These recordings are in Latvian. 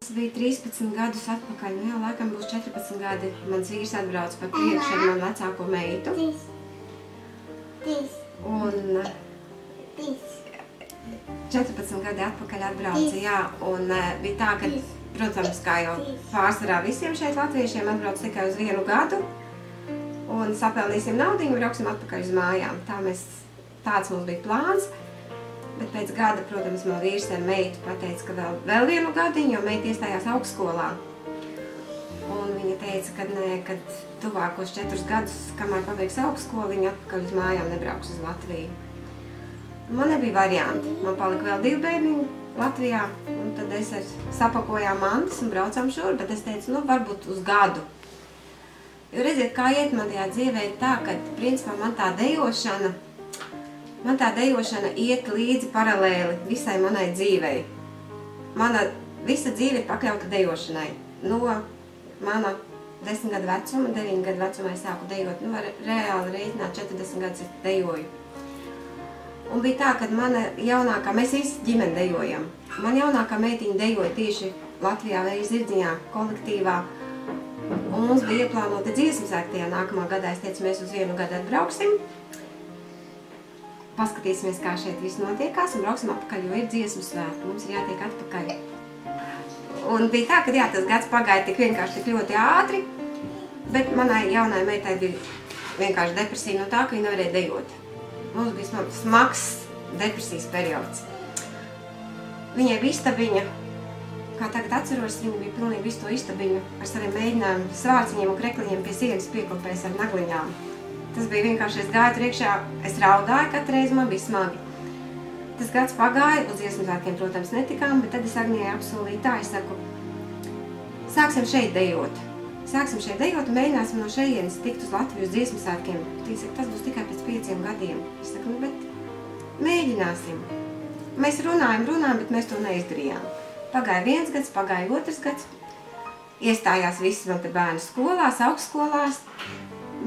Tas bija 13 gadus atpakaļ, nu jā, laikam būs 14 gadi. Mans vīrs atbrauc pa priekšu ar manu vecāko meitu. Un 14 gadi atpakaļ atbrauca, jā, un bija tā, ka, protams, kā jau pārsvarā visiem šeit latviešiem atbrauc tikai uz 1 gadu, un sapelnīsim naudiņu, brauksim atpakaļ uz mājām. Tāds mums bija plāns. Bet pēc gada, protams, man vīrs ar meitu pateica, ka vēl 1 gadiņu, jo meita iestājās augstskolā. Un viņa teica, ka nē, kad tuvākos 4 gadus, kamēr pabeigs augstskolu, viņa atpakaļ uz mājām nebrauks uz Latviju. Man nebija varianti. Man palika vēl 2 bērniņi Latvijā, un tad es sapakojām mantas un braucām šur, bet es teicu, nu, varbūt uz gadu. Jo redziet, kā iet man tajā dzīvē tā, ka, principā, man tā dejošana iet līdzi paralēli visai manai dzīvei. Mana visa dzīve ir pakļauta dejošanai. No mana 10 gadu vecuma, 9 gadu vecumā es sāku dejot. Nu, var reāli reizināt, 40 gadus es dejoju. Un bija tā, ka mana jaunākā, mēs visi ģimeni dejojam. Man jaunākā meitiņa dejoja tieši Latvijā Vējas Zirdziņā kolektīvā. Un mums bija ieplānota dziesmu svētki tajā nākamā gadā. Es teicu, mēs uz 1 gadu atbrauksim. Paskatīsimies, kā šeit viss notiekās, un brauksim atpakaļ, jo ir dziesmu svētki, mums ir jātiek atpakaļ. Un bija tā, ka jā, tas gads pagāja tik vienkārši tik ļoti ātri, bet manai jaunai meitai bija vienkārši depresija no tā, ka viņa nevarēja dejot. Mums bija smags depresijas periods. Viņai bija istabiņa, kā tagad atceros, viņa bija pilnīgi visu to istabiņu ar saviem mēģinājumu svārciņiem un krekliņiem pie sienas pieklopējis ar nagliņām. Tas bija vienkārši, es gāju priekšā, es raudāju katru reizi, man bija smagi. Tas gads pagāja, uz dziesmu svētkiem, protams, netikām, bet tad es Agnijai apsolīju tā, es saku, sāksim šeit dejot. Sāksim šeit dejot un mēģināsim no šejienes tikt uz Latviju uz dziesmu svētkiem. Tī saka, tas būs tikai pēc 5 gadiem. Es saku, nu, bet mēģināsim. Mēs runājam, bet mēs to neizdarījām. Pagāja 1 gads, pagāja 2 gads. Iestājās visi man te bērnu skolās, augstskolās.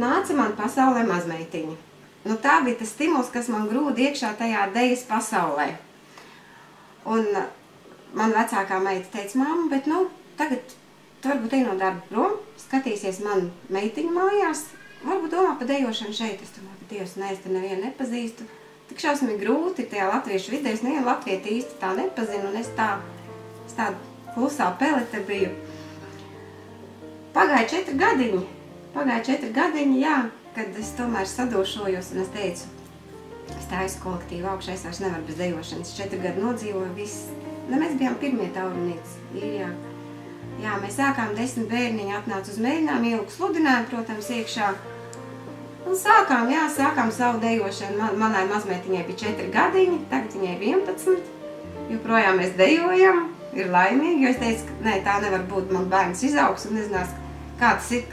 Nāca man pasaulē mazmeitiņa. Nu, tā bija tas stimuls, kas man grūda iekšā tajā dejas pasaulē. Un man vecākā meita teica, mamma, bet nu, tagad tu varbūt ej no darba prom, skatīsies man meitiņu mājās, varbūt domā par dejošanu šeit. Es domāju, ka Dievs, nē, es te nevienu nepazīstu. Tik šausmīgi grūti tajā latviešu vidē, es nevienu latvieti īsti tā nepazinu, un es tāda klusā pelete biju. Pagāja 4 gadiņi. Pagāja 4 gadiņi, jā, kad es tomēr sadūšojos un es teicu, es taisu kolektīvu augšā, es vairs nevaru bez dejošanas. 4 gadu nodzīvoju, viss. Nu, mēs bijām pirmie taurunītes īrijā. Jā, mēs sākām 10 bērniņi, atnāca uz mēģinājumu, ieliku sludinājumu, protams, iekšā. Un sākām savu dejošanu. Manai mazmeitiņai bija 4 gadiņi, tagad viņai ir 11. Joprojām mēs dejojam, ir laimīgi, jo es teicu, ka nē, tā nevar būt, man bērns izaugs un nezinās, kā tas ir,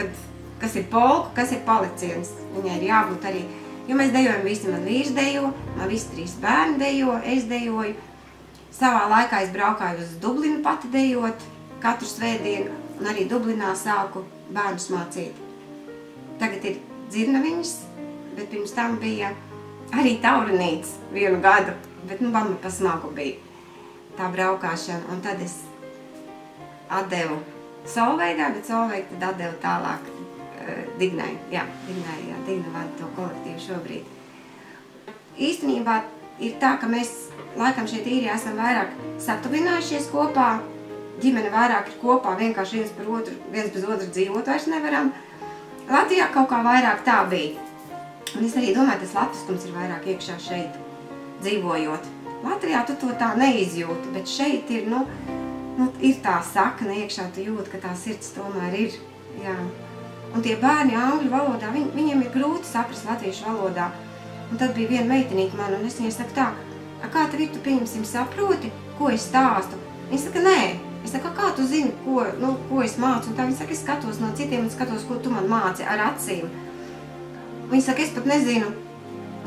kas ir polku, kas ir paliciens. Viņai ir jābūt arī, jo mēs dejojam visi, man vīrs dejo, man visi 3 bērni dejo, es dejoju. Savā laikā es braukāju uz Dublinu pati dejot, katru svētdienu, un arī Dublinā sāku bērnus mācīt. Tagad ir dzirnaviņas, bet pirms tam bija arī taurunītes 1 gadu, bet nu bamma pa smagu bija tā braukāšana, un tad es atdevu Solveigai, bet Solveiga tad atdevu tālāk Dignai, Digna vada to kolektīvu šobrīd. Īstenībā ir tā, ka mēs laikam šeit īrijā esam vairāk satuvinājušies kopā, ģimene vairāk ir kopā, vienkārši viens bez otru dzīvot vairs nevaram. Latvijā kaut kā vairāk tā bija. Un es arī domāju, tas latviskums ir vairāk iekšā šeit dzīvojot. Latvijā tu to tā neizjūti, bet šeit ir, ir tā sakne iekšā, tu jūti, ka tā sirds tomēr ir, jā. Un tie bērni angļu valodā, viņiem ir grūti saprast latviešu valodā. Un tad bija viena meitenīte man, un es viņai saku tā, kā tev ir, tu pieņemsim saproti, ko es stāstu? Viņa saka, nē. Es saku, kā tu zini, ko es mācu? Un tā viņa saka, es skatos no citiem un skatos, ko tu man māci ar acīm. Viņa saka, es pat nezinu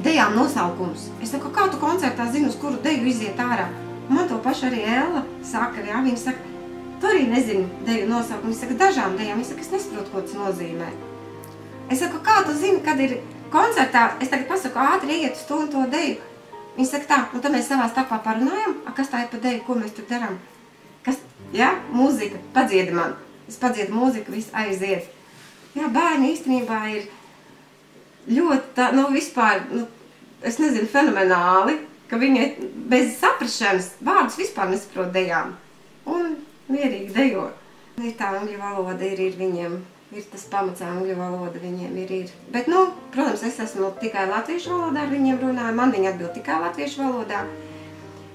dejām nosaukums. Es saku, kā tu koncertā zini, uz kuru deju iziet ārā? Un man to pašu arī Ella saka, jā, viņa saka, tu arī nezini deju nosaukumu. Viņa saka, dažām dejām. Viņa saka, es nesaprotu, ko tas nozīmē. Es saku, kā tu zini, kad ir koncertā, es tagad pasaku, ātri iet uz to un to deju. Viņa saka tā, un tad mēs savā starpā parunājam, kas tā ir pa deju, ko mēs tur darām. Ja? Mūzika, padziedi man. Es padziedu mūziku, viss aiziet. Jā, bērni īstenībā ir ļoti tā, nu vispār, nu, es nezinu, fenomenāli, ka viņi bez saprašanas vārdus vispār nesaprot dejām. Un mierīgi dejo. Ir tā angļu valoda, ir viņiem, ir tas pamats angļu valoda viņiem ir. Bet, nu, protams, es esmu tikai latviešu valodā ar viņiem runāju, man viņi atbild tikai latviešu valodā.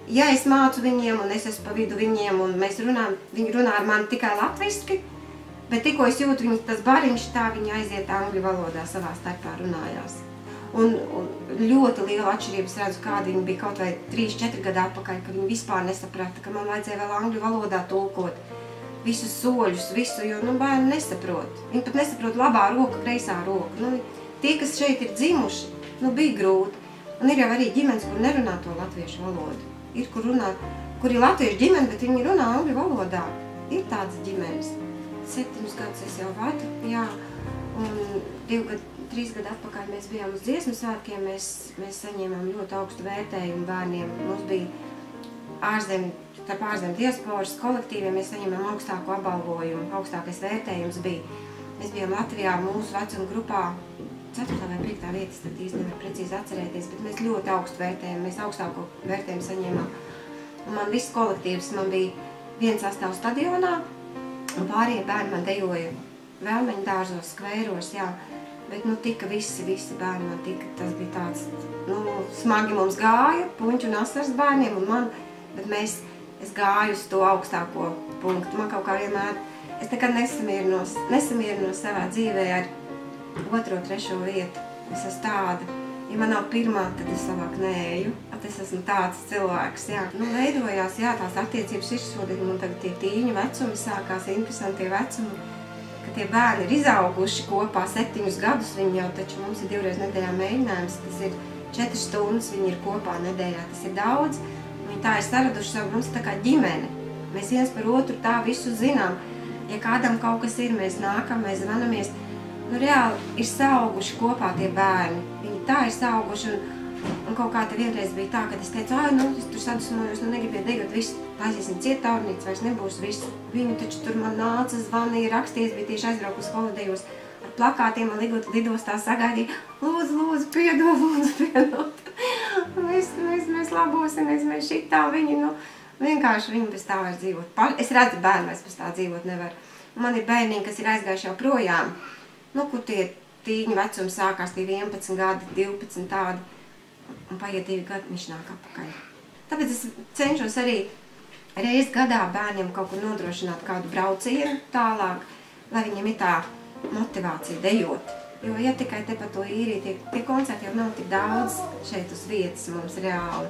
Ja es mācu viņiem un es esmu pa vidu viņiem un mēs runājam, viņi runā ar mani tikai latviski, bet tikko es jūtu viņu tas bariņš, tā viņi aiziet angļu valodā savā starpā runājās. Un ļoti liela atšķirības redzu, kāda viņi bija kaut vai 3-4 gadu atpakaļ, ka viņi vispār nesaprata, ka man vajadzēja vēl angļu valodā tulkot visus soļus, visu, jo, nu, bērni nesaprot. Viņi pat nesaprot labā roka, kreisā roka. Nu, tie, kas šeit ir dzimuši, nu, bija grūti. Un ir jau arī ģimenes, kur nerunā to latviešu valodu. Ir, kur ir latviešu ģimene, bet viņi runā angļu valodā. Ir tādas ģimenes. 7 gadus es jau vadu, jā. Un 3 gadu atpakaļ mēs bijām uz dziesmu svētkiem, mēs saņēmām ļoti augstu vērtējumu bērniem. Mums bija starp ārzemju diasporas kolektīviem, mēs saņēmām augstāko apbalvojumu, augstākais vērtējums bija. Mēs bijām Latvijā mūsu vecuma grupā 4. vai 5. vietas, tad īsti nevar precīzi atcerēties, bet mēs ļoti augstu vērtējumu, mēs augstāko vērtējumu saņēmām. Un man viss kolektīvs, man bija viens sastāvs stadionā, un pārējie bērni man dejoja Vēlmeņu dārzos, skvēros, jā. Bet, nu, tika visi bērni man tika, tas bija tāds, nu, smagi mums gāja, puņķu un asars bērniem un man, bet es gāju uz to augstāko punktu. Man kaut kā vienmēr, es nekad nesamierinos savā dzīvē ar 2., 3. vietu. Es esmu tāda, ja man nav pirmā, tad es labāk neeju. Es esmu tāds cilvēks, jā. Nu, veidojās, jā, tās attiecības izsodīt, un tagad tie tīņu vecumi sākās, interesantie vecumi, ka tie bērni ir izauguši kopā 7 gadus, viņi jau taču mums ir 2 reizes nedēļā mēģinājums, tas ir 4 stundas, viņi ir kopā nedēļā, tas ir daudz. Viņi tā ir saraduši savu, mums tā kā ģimene. Mēs viens par otru tā visu zinām. Ja kādam kaut kas ir, mēs nākam, mēs zvanamies. Nu, reāli ir sauguši kopā tie bērni. Viņi tā ir sauguši un kaut kā te vienreiz bija tā, kad es teicu, nu, es tur sadusmojos, nu, negribiet degot visu, aiziesim cietaurnīcu, vairs nebūs visu. Viņu taču tur man nāca, zvanīja, rakstīja, bija tieši aizbraukus holidejos ar plakātiem, man lidostā sagaidīja, lūdzu, piedod. Mēs labosimies, mēs šitā viņi, nu, vienkārši viņi bez tā vairs dzīvot. Es redzu, bērni vairs bez tā dzīvot nevar. Man ir bērniņi, kas ir aizgājuši jau projām, nu, kur tie tīņu vecumi sākās, tie 11 gadi, 12 tādi, un paiet 2 gadi, viņš nāk apakaļ. Tāpēc es cenšos arī reiz gadā bērniem kaut kur nodrošināt kādu braucienu tālāk, lai viņiem ir tā motivācija dejot. Jo, ja tikai te pa to īrī, tie koncerti jau nav tik daudz šeit uz vietas mums reāli.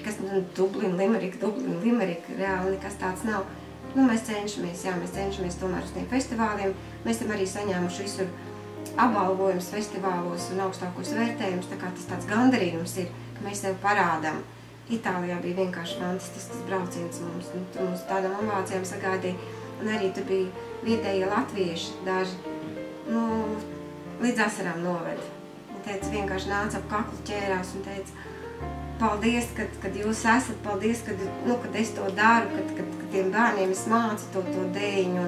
Kas, Dublina, Limerika, reāli nekas tāds nav. Nu, mēs cenšamies tomēr uz tiem festivāliem. Mēs esam arī saņēmuši visur apbalvojumus festivālos un augstākos vērtējumus, tā kā tas tāds gandarījums ir, ka mēs sev parādām. Itālijā bija vienkārši fantastisks brauciens mums, un tur mums tādām ovācijām sagaidīja, un arī tur bija vietējie latvieši daži, nu, līdz asarām noved. Un teica, vienkārši nāca ap kaklu ķērās un teica, paldies, kad jūs esat, paldies, kad es to daru, kad tiem bērniem es mācu to dēļu.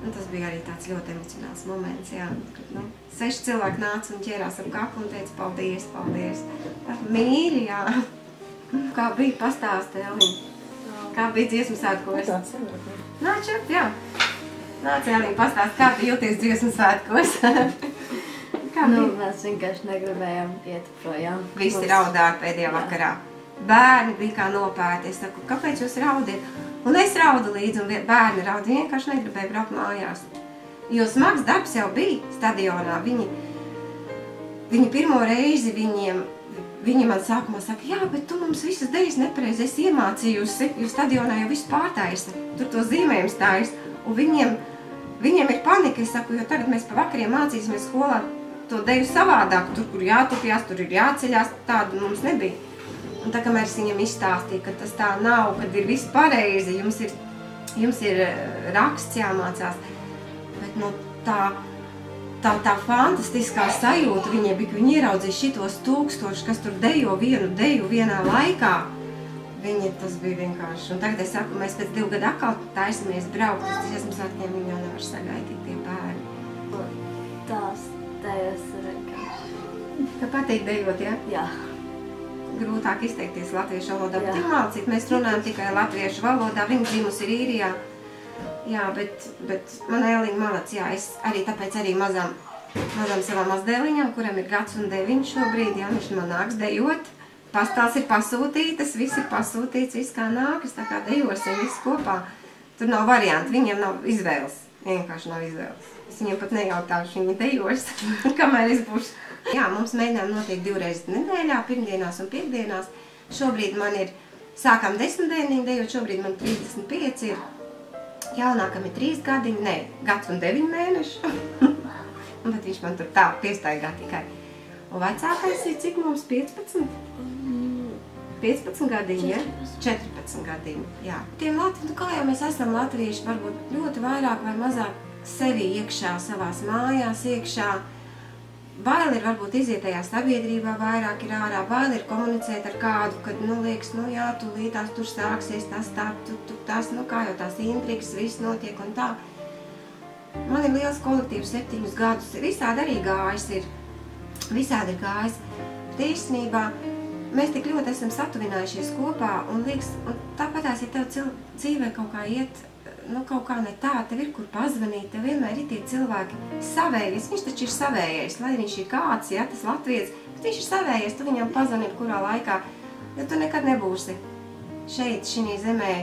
Un tas bija arī tāds ļoti emocionāls moments, jā. Kad, 6 cilvēki nāca un ķērās ap kaklu un teica, paldies, paldies. Mīļi, jā. Kā bija pastāsti, Elīna? Kā bija dziesmu svētkos? Nāc šeit, jā. Nāc, Elīna, pastāsti, kā tu jūties dziesmu svētkos? Mēs vienkārši negribējām iet projām. Visi raudāja pēdējā vakarā. Bērni bija kā nopērti. Es saku, kāpēc jūs raudiet? Un es raudu līdzi, un bērni rauda vienkārši negribēja braukt mājās. Jo smags darbs jau bija stadionā. Viņi pirmo reizi viņi man sākumā saka, jā, bet tu mums visas dejas nepareizi esi iemācījusi, jo stadionā jau viss pārtaisa, tur to zīmējums taisa. Un viņiem ir panika, es saku, jo tagad mēs pa vakariem mācīsimies skolā to deju savādāk, tur, kur jātupjās, tur ir jāceļās, tādu mums nebija. Un tā, kamēr es viņam izstāstīju, ka tas tā nav, kad ir viss pareizi, jums ir raksts jāmācās, bet tā fantastiskā sajūta viņiem bija, ka viņi ieraudzīja šitos 1000, kas tur dejo vienu deju vienā laikā. tas bija vienkārši. Un tagad es saku, mēs pēc 2 gadu atkal taisamies braukt uz dziesmu svētkiem, viņi jau nevar sagaidīt tie bērni. Tās dejas ir vienkārši. Tev patīk dejot, ja? Jā. Grūtāk izteikties latviešu valodā, bet ir mācīt, mēs runājam tikai latviešu valodā, viņa dzimusi ir Īrijā. Jā, bet man Eliņa malac, jā, es arī tāpēc arī mazam savam mazdēliņam, kuram ir 1 un 9 šobrīd, jā, viņš man nāks dejot. Pastāls ir pasūtītas, viss ir pasūtīts, viss kā nākas, tā kā dejosim, viss kopā. Tur nav varianti, viņiem nav izvēles, vienkārši nav izvēles. Es viņiem pat nejautāšu, viņi dejos, kamēr es būšu. Jā, mums mēģinājumi notiek 2 reizes nedēļā, pirmdienās un piekdienās. Šobrīd man ir, sākām 10 bērniņu dejot, šobrīd man 35 ir. Jaunākam ir 3 gadiņi, ne, 1 un 9 mēneši. Bet viņš man tur tā piestaigā tikai. Un vecākais ir cik mums 15? 15 gadiņi, ja? 14 gadiņi, jā. Tiem latvieši, kā jau mēs esam latvieši, varbūt ļoti vairāk vai mazāk sevi iekšā, savās mājās iekšā. Bail ir varbūt iziet tajā sabiedrībā, vairāk ir ārā, bail ir komunicēt ar kādu, kad, liekas, jā, tūlītās tur sāksies tas, tā, tas, kā jau tās intrigas, viss notiek un tā. Man ir liels kolektīvs 7 gadus, visādi arī gājis ir, visādi ir gājis, bet īstenībā mēs tik ļoti esam satuvinājušies kopā un liekas, un tāpatās, ja tev dzīvē kaut kā iet, kaut kā ne tā, tev ir kur pazvanīt, tev vienmēr ir tie cilvēki savējais, viņš taču ir savējais, lai viņš ir kāds, ja, tas latvietis, bet viņš ir savējais, tu viņam pazvani kurā laikā, jo tu nekad nebūsi šeit, šī zemē,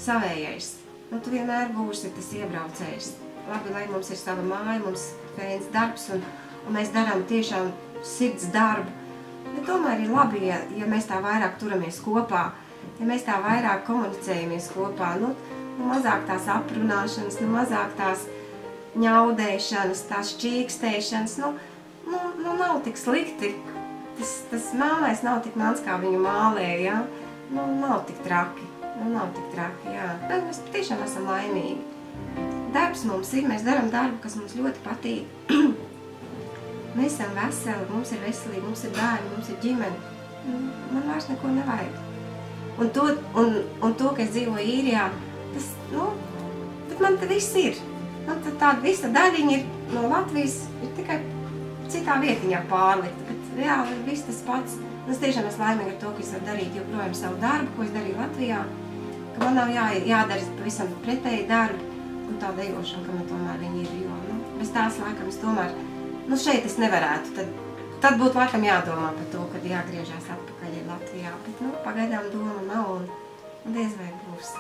savējais, tu vienmēr būsi tas iebraucējs. Labi, lai mums ir sava māja, mums viens darbs un mēs darām tiešām sirds darbu, bet tomēr ir labi, ja mēs tā vairāk turamies kopā, ja mēs tā vairāk komunicējamies kopā, mazāk tās aprunāšanas, mazāk tās ņaudēšanas, tās šķīkstēšanas, nav tik slikti. Tas māmais nav tik mans, kā viņu mālē, jā. Nav tik traki, jā. Mēs tiešām esam laimīgi. Darbs mums ir, mēs darām darbu, kas mums ļoti patīk. Mēs esam veseli, mums ir veselība, mums ir bērni, mums ir ģimene. Man vairs neko nevajag. Un to, ka es dzīvoju Īrijā, bet man te viss ir. Tāda visa daļiņa ir no Latvijas, ir tikai citā vietiņā pārlikta, bet reāli ir viss tas pats. Es tiešām esmu laimīga ar to, ka es varu darīt joprojām savu darbu, ko es darīju Latvijā, ka man nav jādara pavisam pretēji darbu un tā dejošana, ka man tomēr viņi ir, jo bez tās laikam es tomēr, šeit es nevarētu, tad būtu laikam jādomā par to, kad jāgriežās atpakaļ Latvijā, bet pagaidām doma nav un diez vai būs.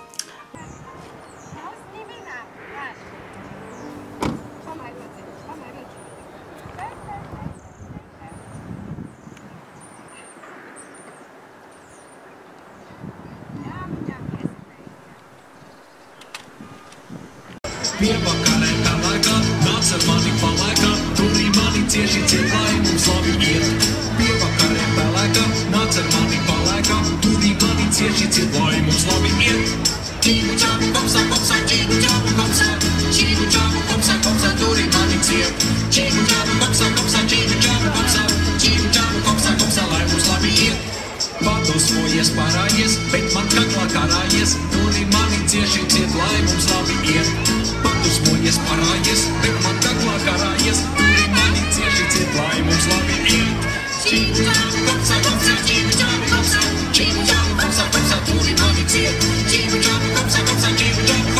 Pievakarē tā laikā, nāc ar mani palaikā, turī mani cieši ciet, lai mums labi iet. Pievakarē tā laikā, nāc ar mani palaikā, turī mani cieši ciet, lai mums labi iet. Čīgu čābu kopsā, kopsā, čīgu čābu kopsā, čīgu čābu kopsā, kopsā, turī mani ciet. Čīgu čābu kopsā, kopsā, čīgu čābu kopsā, čīgu čābu kopsā, kopsā, lai mums labi iet. Padusmojies, parājies, bet man kaklā karājies, turī mani cieši ciet, lai mums labi iet. Padusmojies, parājies, bet man kaklā karājies, turī mani cieši ciet, lai mums labi iet. Čīgu čābu kopsā, kopsā, čīgu čābu kopsā, čīgu čābu kopsā, kopsā, turī mani ciet. Čīgu čābu kopsā, kopsā, čīgu čābu